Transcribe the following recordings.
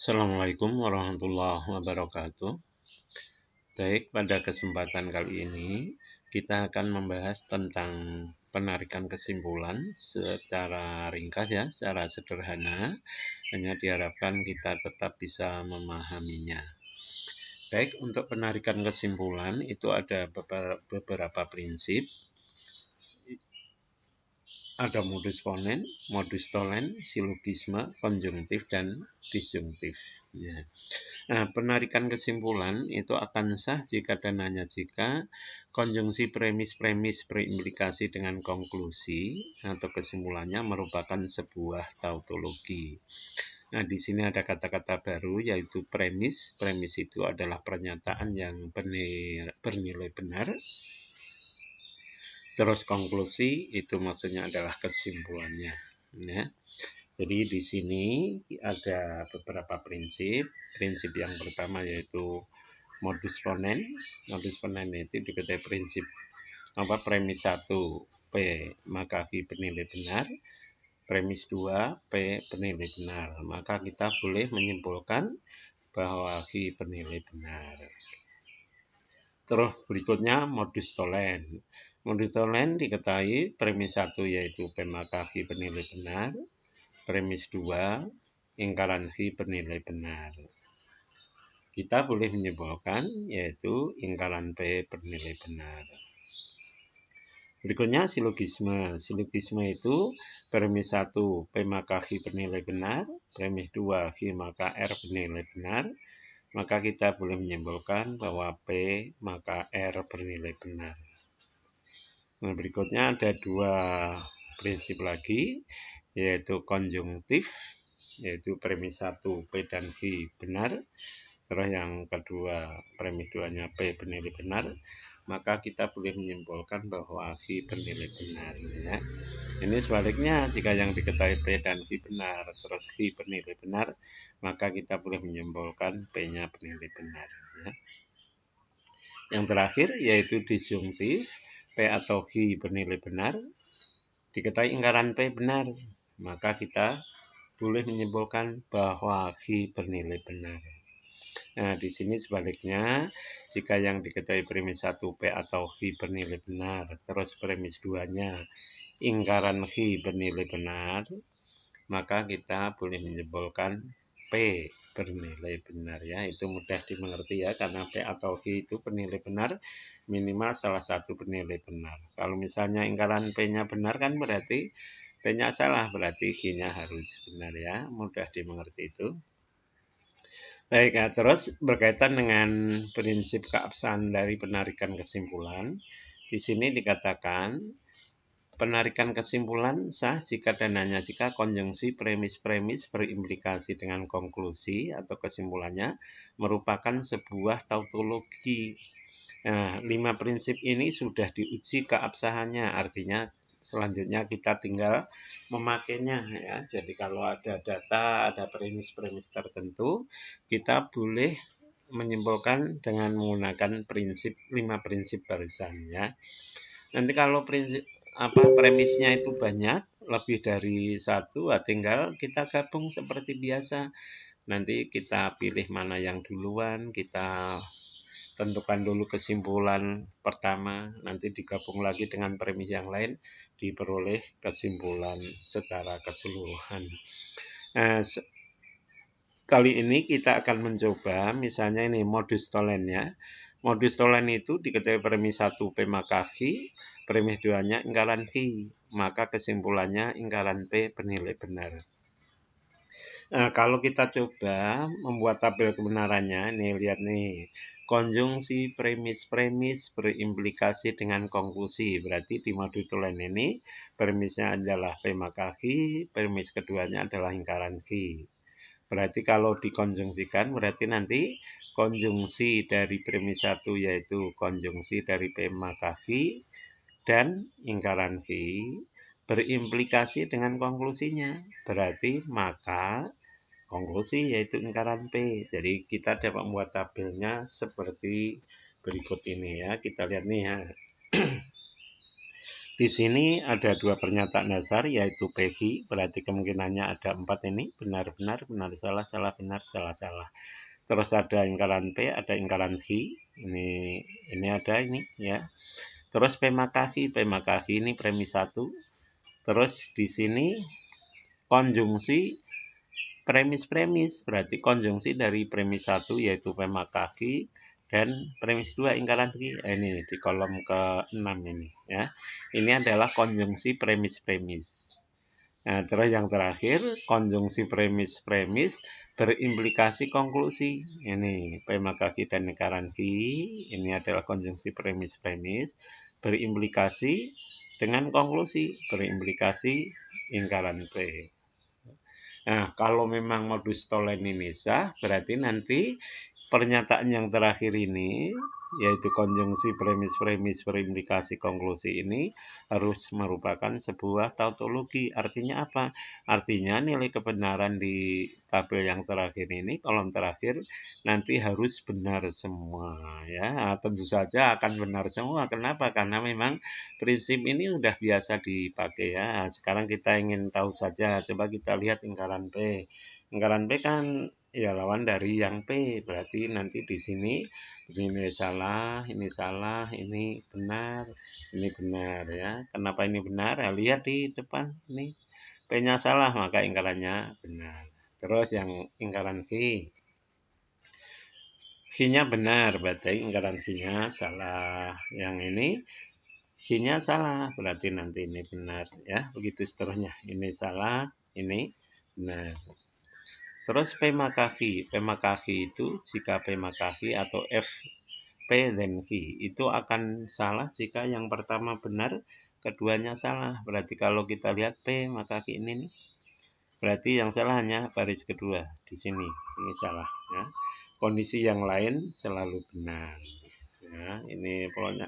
Assalamualaikum warahmatullahi wabarakatuh. Baik, pada kesempatan kali ini kita akan membahas tentang penarikan kesimpulan secara ringkas ya, secara sederhana. Hanya diharapkan kita tetap bisa memahaminya. Baik, untuk penarikan kesimpulan itu ada beberapa prinsip. Ada modus ponen, modus tolen, silogisme, konjungtif, dan disjungtif. Ya. Nah, penarikan kesimpulan itu akan sah jika dan hanya jika konjungsi premis-premis berimplikasi dengan konklusi atau kesimpulannya merupakan sebuah tautologi. Nah, di sini ada kata-kata baru yaitu premis. Premis itu adalah pernyataan yang bernilai benar. Terus konklusi itu maksudnya adalah kesimpulannya. Ya. Jadi di sini ada beberapa prinsip. Prinsip yang pertama yaitu modus ponen. Modus ponen itu diketahui prinsip premis 1 P maka Q bernilai benar. Premis 2 P bernilai benar. Maka kita boleh menyimpulkan bahwa Q bernilai benar. Terus berikutnya modus tolen. Modus tolen diketahui premis 1 yaitu P maka Q bernilai benar. Premis 2 ingkaran Q bernilai benar. Kita boleh menyimpulkan yaitu ingkaran P bernilai benar. Berikutnya silogisme. Silogisme itu premis 1 P maka Q bernilai benar, premis 2 Q maka R bernilai benar, maka kita boleh menyimpulkan bahwa P maka R bernilai benar. Nah, berikutnya ada dua prinsip lagi yaitu konjungtif, yaitu premis 1 P dan Q benar, terus yang kedua premis 2-nya P bernilai benar, maka kita boleh menyimpulkan bahwa Q bernilai benar. Ya. Ini sebaliknya, jika yang diketahui P dan Q benar, terus Q bernilai benar, maka kita boleh menyimpulkan P-nya bernilai benar. Ya. Yang terakhir yaitu disjungtif, P atau Q bernilai benar, diketahui ingkaran P benar, maka kita boleh menyimpulkan bahwa Q bernilai benar. Nah, di sini sebaliknya, jika yang diketahui premis 1 P atau Q bernilai benar, terus premis 2-nya ingkaran Q bernilai benar, maka kita boleh menyimpulkan P bernilai benar ya. Itu mudah dimengerti ya, karena P atau Q itu bernilai benar, minimal salah satu bernilai benar. Kalau misalnya ingkaran P-nya benar kan berarti P-nya salah, berarti Q-nya harus benar ya. Mudah dimengerti itu. Baik, ya, terus berkaitan dengan prinsip keabsahan dari penarikan kesimpulan. Di sini dikatakan penarikan kesimpulan sah jika dan hanya jika konjungsi premis-premis berimplikasi dengan konklusi atau kesimpulannya merupakan sebuah tautologi. Nah, 5 prinsip ini sudah diuji keabsahannya, artinya selanjutnya kita tinggal memakainya ya. Jadi kalau ada data, ada premis-premis tertentu, kita boleh menyimpulkan dengan menggunakan 5 prinsip barusan ya. Nanti kalau premisnya itu banyak, lebih dari satu, tinggal kita gabung seperti biasa. Nanti kita pilih mana yang duluan, kita tentukan dulu kesimpulan pertama, nanti digabung lagi dengan premis yang lain, diperoleh kesimpulan secara keseluruhan. Nah, kali ini kita akan mencoba, misalnya ini modus tolen ya. Modus tolen itu diketahui premis 1 P maka Q, premis 2-nya ingkaran Q, maka kesimpulannya ingkaran P bernilai benar. Nah, kalau kita coba membuat tabel kebenarannya, nih lihat nih, konjungsi premis-premis berimplikasi dengan konklusi. Berarti di modus tolen ini premisnya adalah P maka Q, premis keduanya adalah ingkaran Q. Berarti kalau dikonjungsikan, berarti nanti konjungsi dari premis 1 yaitu konjungsi dari P maka Q dan ingkaran Q berimplikasi dengan konklusinya. Berarti maka konklusi yaitu ingkaran P. Jadi kita dapat membuat tabelnya seperti berikut ini ya. Kita lihat nih ya. Di sini ada dua pernyataan dasar, yaitu PV, berarti kemungkinannya ada 4 ini, benar, benar, benar, salah, salah, benar, salah, salah. Terus ada ingkaran P, ada ingkaran V, ini ada ini ya. Terus P maka V ini premis 1. Terus di sini konjungsi premis-premis, berarti konjungsi dari premis 1 yaitu P maka V dan premis 2 ingkaran V. Ini di kolom ke-6 ini ya. Ini adalah konjungsi premis-premis. Nah, terus yang terakhir konjungsi premis-premis berimplikasi konklusi. Ini P maka V dan ingkaran V. Ini adalah konjungsi premis-premis berimplikasi dengan konklusi, berimplikasi ingkaran P. Nah, kalau memang modus tolen ini sah, berarti nanti pernyataan yang terakhir ini, yaitu konjungsi premis-premis berimplikasi konklusi ini, harus merupakan sebuah tautologi. Artinya apa? Artinya nilai kebenaran di tabel yang terakhir ini, kolom terakhir, nanti harus benar semua. Ya, tentu saja akan benar semua. Kenapa? Karena memang prinsip ini udah biasa dipakai ya. Sekarang kita ingin tahu saja, coba kita lihat ingkaran P. Ingkaran P kan ya lawan dari yang P, berarti nanti di sini ini salah, ini benar ya. Kenapa ini benar? Ya, lihat di depan ini P-nya salah, maka ingkarannya benar. Terus yang ingkaran V, V-nya benar, berarti ingkaran V-nya salah. Yang ini V-nya salah, berarti nanti ini benar ya. Begitu seterusnya. Ini salah, ini benar. Terus P maka V. P maka V itu jika P maka V atau F P dan V itu akan salah jika yang pertama benar, keduanya salah. Berarti kalau kita lihat P maka V ini nih, berarti yang salah hanya baris kedua di sini. Ini salah ya. Kondisi yang lain selalu benar. Ya, ini pokoknya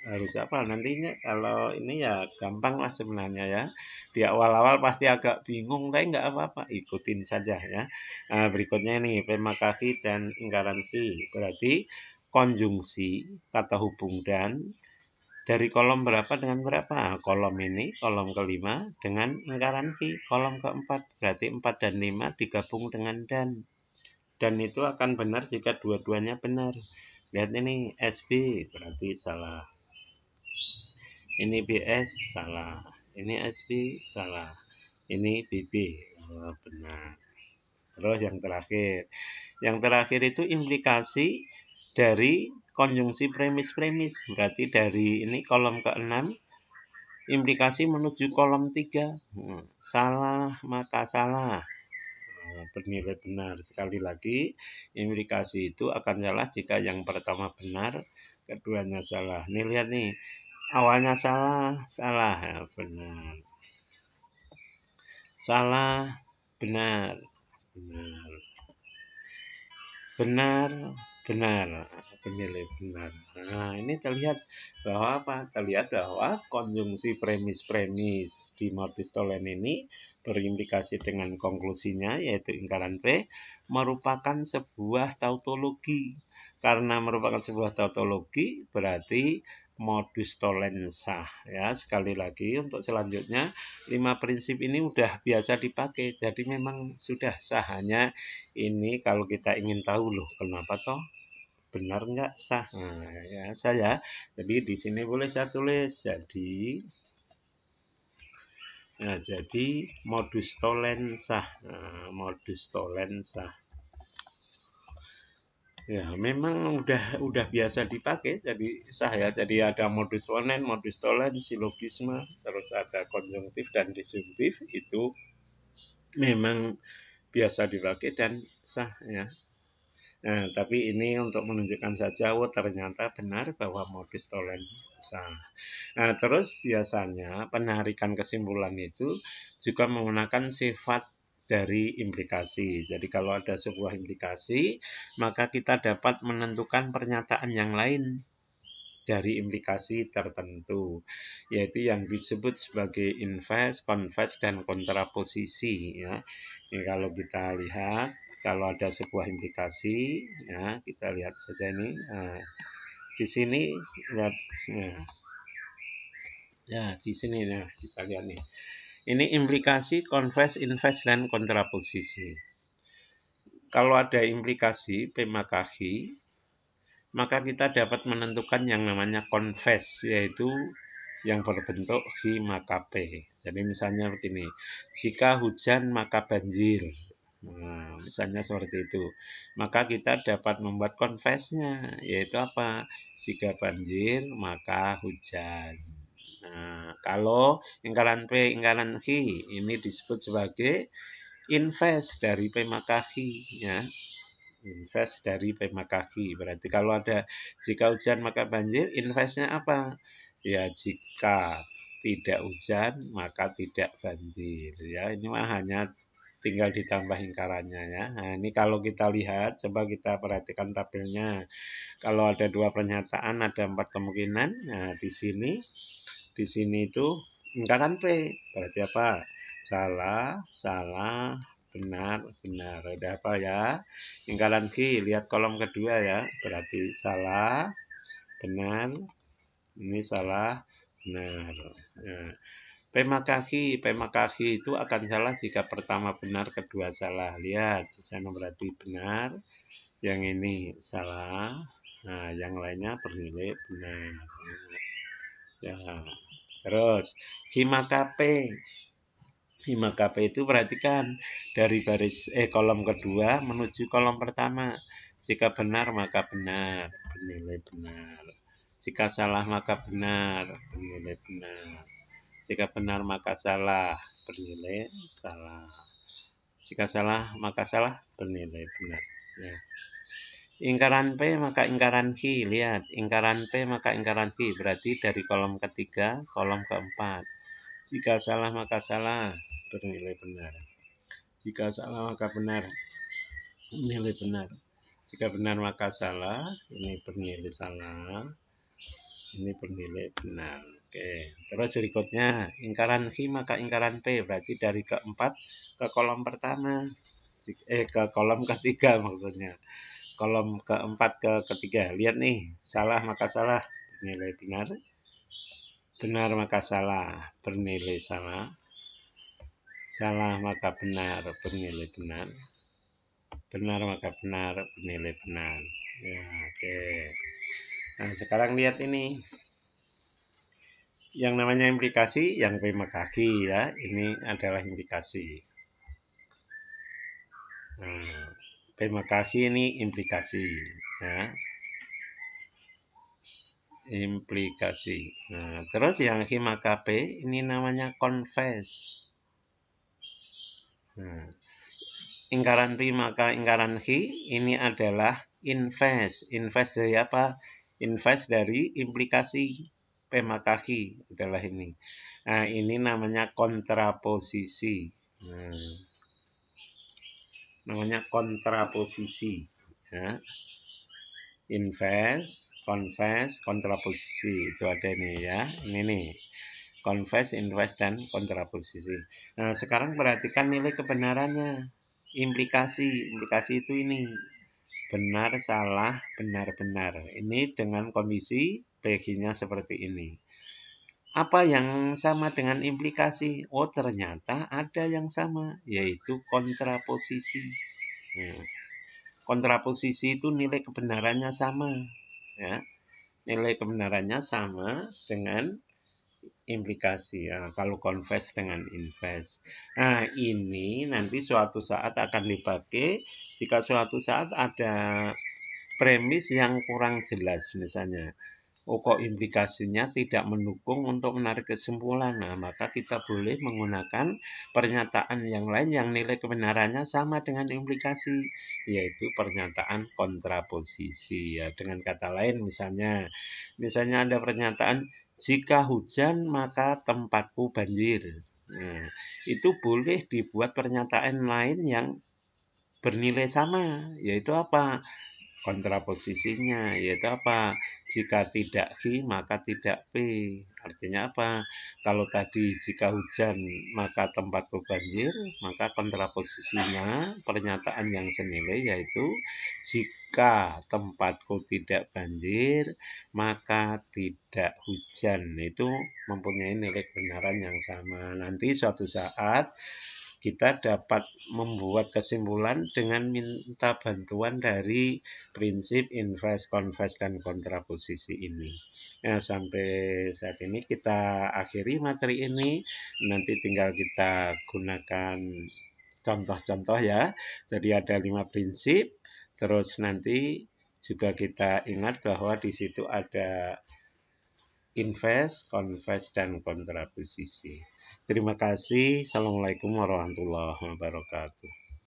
harus apa nantinya. Kalau ini ya gampang lah sebenarnya ya. Di awal-awal pasti agak bingung, tapi nggak apa-apa, ikutin saja ya. Nah, berikutnya ini P maka V dan ingkaran V, berarti konjungsi kata hubung dan dari kolom berapa dengan berapa. Kolom ini, kolom kelima dengan ingkaran V, kolom keempat, berarti 4 dan 5 digabung dengan dan itu akan benar jika dua-duanya benar. Lihat ini SB berarti salah, ini BS salah, ini SB salah, ini BB benar. Terus yang terakhir itu implikasi dari konjungsi premis-premis, berarti dari ini kolom ke-6 implikasi menuju kolom 3, salah maka salah, bernilai benar. Sekali lagi, implikasi itu akan salah jika yang pertama benar, keduanya salah. Nih lihat nih, awalnya salah ya, benar, salah benar, bernilai benar. Nah, ini terlihat bahwa apa? Terlihat bahwa konjungsi premis-premis di modus tolen ini berimplikasi dengan konklusinya, yaitu ingkaran P, merupakan sebuah tautologi. Karena merupakan sebuah tautologi, berarti modus tolen sah ya. Sekali lagi untuk selanjutnya 5 prinsip ini udah biasa dipakai, jadi memang sudah sah. Hanya ini kalau kita ingin tahu loh kenapa toh benar nggak sah. Nah, ya saya jadi di sini boleh saya tulis jadi modus tolen sah. Nah, modus tolen sah ya memang udah biasa dipakai, jadi sah ya. Jadi ada modus tolen, silogisme, terus ada konjungtif dan disjungtif, itu memang biasa dipakai dan sah ya. Nah, tapi ini untuk menunjukkan saja, ternyata benar bahwa modus tolen sah. Nah, terus biasanya penarikan kesimpulan itu juga menggunakan sifat dari implikasi. Jadi kalau ada sebuah implikasi, maka kita dapat menentukan pernyataan yang lain dari implikasi tertentu, yaitu yang disebut sebagai inverse, converse, dan kontraposisi ya. Ini kalau kita lihat, kalau ada sebuah implikasi ya, kita lihat saja ini. Nah, di sini lihat. Nah, Ya, di sini nah, kita lihat nih. Ini implikasi, confess, invest, dan kontraposisi. Kalau ada implikasi P maka Q, maka kita dapat menentukan yang namanya confess, yaitu yang berbentuk Q maka P. Jadi misalnya begini, jika hujan maka banjir. Nah, misalnya seperti itu. Maka kita dapat membuat confess-nya, yaitu apa? Jika banjir maka hujan. Nah, kalau ingkaran P, ingkaran Q ini disebut sebagai invest dari P maka Q, ya. Invest dari P maka Q. Berarti kalau ada jika hujan maka banjir, investnya apa? Ya jika tidak hujan maka tidak banjir. Ya ini mah hanya tinggal ditambah ingkarannya ya. Nah ini kalau kita lihat, coba kita perhatikan tabelnya. Kalau ada dua pernyataan ada 4 kemungkinan. Nah di sini itu ingkaran P. Berarti apa? Salah, salah, benar, benar. Udah apa ya? Ingkaran Q, lihat kolom kedua ya. Berarti salah, benar, ini salah, benar. Nah, P maka Q itu akan salah jika pertama benar, kedua salah. Lihat, di sana berarti benar, yang ini salah. Nah, yang lainnya bernilai benar. Ya. Terus, Q maka P. Q maka P itu perhatikan dari kolom kedua menuju kolom pertama. Jika benar maka benar, bernilai benar. Jika salah maka benar, bernilai benar. Jika benar maka salah, bernilai salah. Jika salah maka salah, bernilai benar. Ya. Ingkaran P maka ingkaran Q. Lihat, ingkaran P maka ingkaran Q. Berarti dari kolom ketiga, kolom keempat. Jika salah maka salah, bernilai benar. Jika salah maka benar, bernilai benar. Jika benar maka salah, ini bernilai salah, ini bernilai benar. Oke, terus berikutnya ingkaran Q maka ingkaran P, berarti dari keempat ke kolom pertama, ke kolom ketiga maksudnya. Kolom keempat ke ketiga, lihat nih, salah maka salah, bernilai benar. Benar maka salah, bernilai salah. Salah maka benar, bernilai benar. Benar maka benar, bernilai benar. Ya, oke. Nah, sekarang lihat ini. Yang namanya implikasi, yang P maka Q ya. Ini adalah implikasi. Nah, P maka Q ini implikasi. Ya. Implikasi. Nah, terus yang Q maka P ini namanya confess. Nah, ingkaran P maka ingkaran Q ini adalah invest. Invest dari apa? Invest dari implikasi P maka Q adalah ini. Nah, ini namanya kontraposisi. Nah, namanya kontraposisi. Ya. Invest, confess, kontraposisi. Itu ada ini ya. Ini nih. Confess, invest, dan kontraposisi. Nah, sekarang perhatikan nilai kebenarannya. Implikasi itu ini benar, salah, benar, benar. Ini dengan kondisi PG-nya seperti ini. Apa yang sama dengan implikasi? Oh, ternyata ada yang sama, yaitu kontraposisi. Nah, kontraposisi itu nilai kebenarannya sama, ya. Nilai kebenarannya sama dengan implikasi ya, kalau confess dengan invest. Nah ini nanti suatu saat akan dipakai jika suatu saat ada premis yang kurang jelas misalnya. Oh kok implikasinya tidak mendukung untuk menarik kesimpulan. Nah maka kita boleh menggunakan pernyataan yang lain yang nilai kebenarannya sama dengan implikasi, yaitu pernyataan kontraposisi ya. Dengan kata lain misalnya ada pernyataan jika hujan maka tempatku banjir. Nah, itu boleh dibuat pernyataan lain yang bernilai sama, yaitu apa? kontraposisinya, yaitu apa? Jika tidak Q, maka tidak P. Artinya apa? Kalau tadi jika hujan maka tempatku banjir, maka kontraposisinya pernyataan yang senilai yaitu jika tempatku tidak banjir, maka tidak hujan. Itu mempunyai nilai kebenaran yang sama. Nanti suatu saat kita dapat membuat kesimpulan dengan minta bantuan dari prinsip inverse, converse, dan kontraposisi ini. Nah, sampai saat ini kita akhiri materi ini. Nanti tinggal kita gunakan contoh-contoh ya. Jadi ada 5 prinsip. Terus nanti juga kita ingat bahwa di situ ada inverse, converse, dan kontraposisi. Terima kasih. Assalamualaikum warahmatullahi wabarakatuh.